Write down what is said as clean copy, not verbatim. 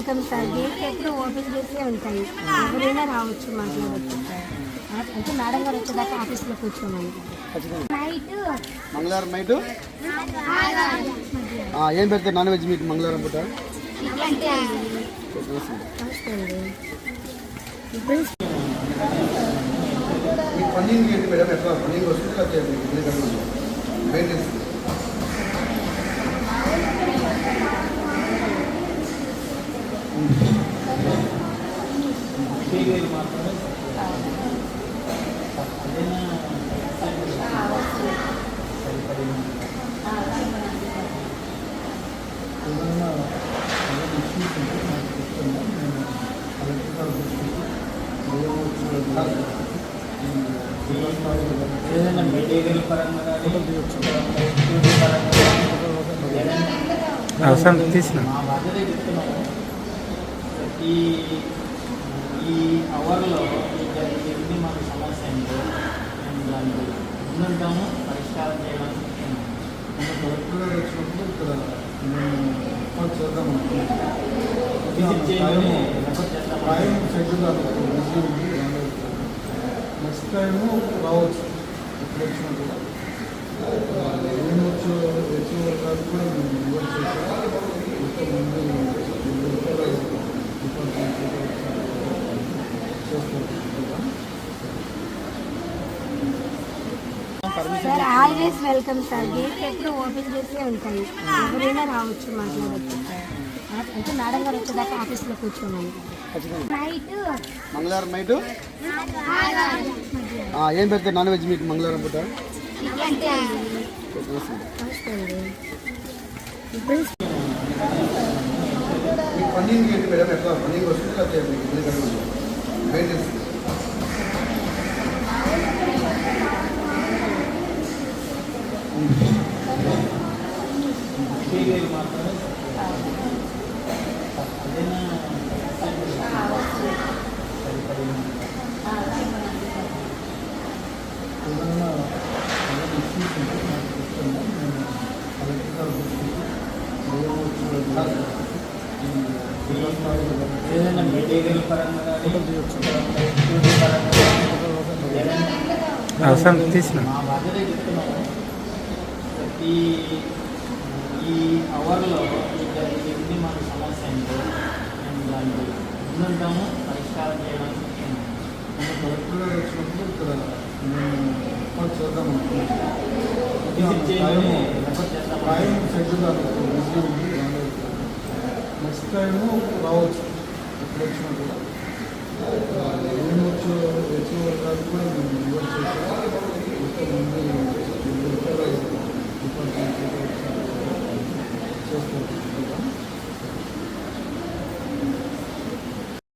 Welcome sir. Gate ఎప్పుడు open చేసే ఉంటాయి, ఎవరైనా రావచ్చు, మాట్లాడవచ్చు. అయితే మేడం గారు వచ్చేదాకా ఆఫీస్లో కూర్చోమని. నైట్ మంగళవారం నైట్ ఏం పెడతారు? నాన్ వెజ్ మీకు మంగళవారం పూట? నమస్తే అండి. ఫండింగ్ ఏంటి మేడం? ఎట్లా ఫండింగ్ వస్తుంది? మెయింటెన్స్ ఏదైనా మెటీరియల్ పరంగా తీసిన మా బాధ్యత చెప్తున్నాము. ఈ అవర్లో జరిగింది మాకు సమస్య అంటే మేము దాన్ని ముందుంటాము, పరిష్కారం చేయడానికి కలెక్టర్ గారు వచ్చినప్పుడు ఇక్కడ మేము చేద్దాం విజిట్ చేయమని రెఫర్ చేస్తాము. టైం షెడ్యూల్ నెక్స్ట్ టైము రావచ్చు. ఎప్పుడు వచ్చినా కూడా ఏం వచ్చి కాదు కూడా మేము ఇన్వైట్ చేసాం. ముందు sir always welcome sir. Gate ఎప్పుడు ఓపెన్ చేసే ఉంటాయి, ఎవరైనా రావచ్చు, మాట్లాడవచ్చు. అయితే మేడం గారు వచ్చేదాకా ఆఫీస్లో కూర్చోమని. నైట్ మంగళవారం నైట్ ఏం పెడతారు? నాన్ వెజ్ మీకు మంగళవారం పూట? నమస్తే అండి. ఫండింగ్ ఏంటి మేడం? ఎట్లా ఫండింగ్ వస్తుంది? మెయింటెన్స్ మెటీరియల్ మాత్రమే ఏదైనా మెటీరియల్ పరంగా తీసిన మా బాధ్యత చెప్తున్నాము. ఈ అవర్లో జరిగింది మాకు సమస్య అంటే మేము దాన్ని ముందుంటాము, పరిష్కారం చేయడానికి కలెక్టర్ గారు వచ్చినప్పుడు ఇక్కడ మేము చేద్దాం విజిట్ చేయమని రెఫర్ చేస్తాము. టైం షెడ్యూల్ నెక్స్ట్ టైము రావచ్చు. ఎప్పుడు వచ్చినా కూడా ఏం వచ్చి కాదు కూడా మేము ఇన్వైట్ చేసాం. ముందు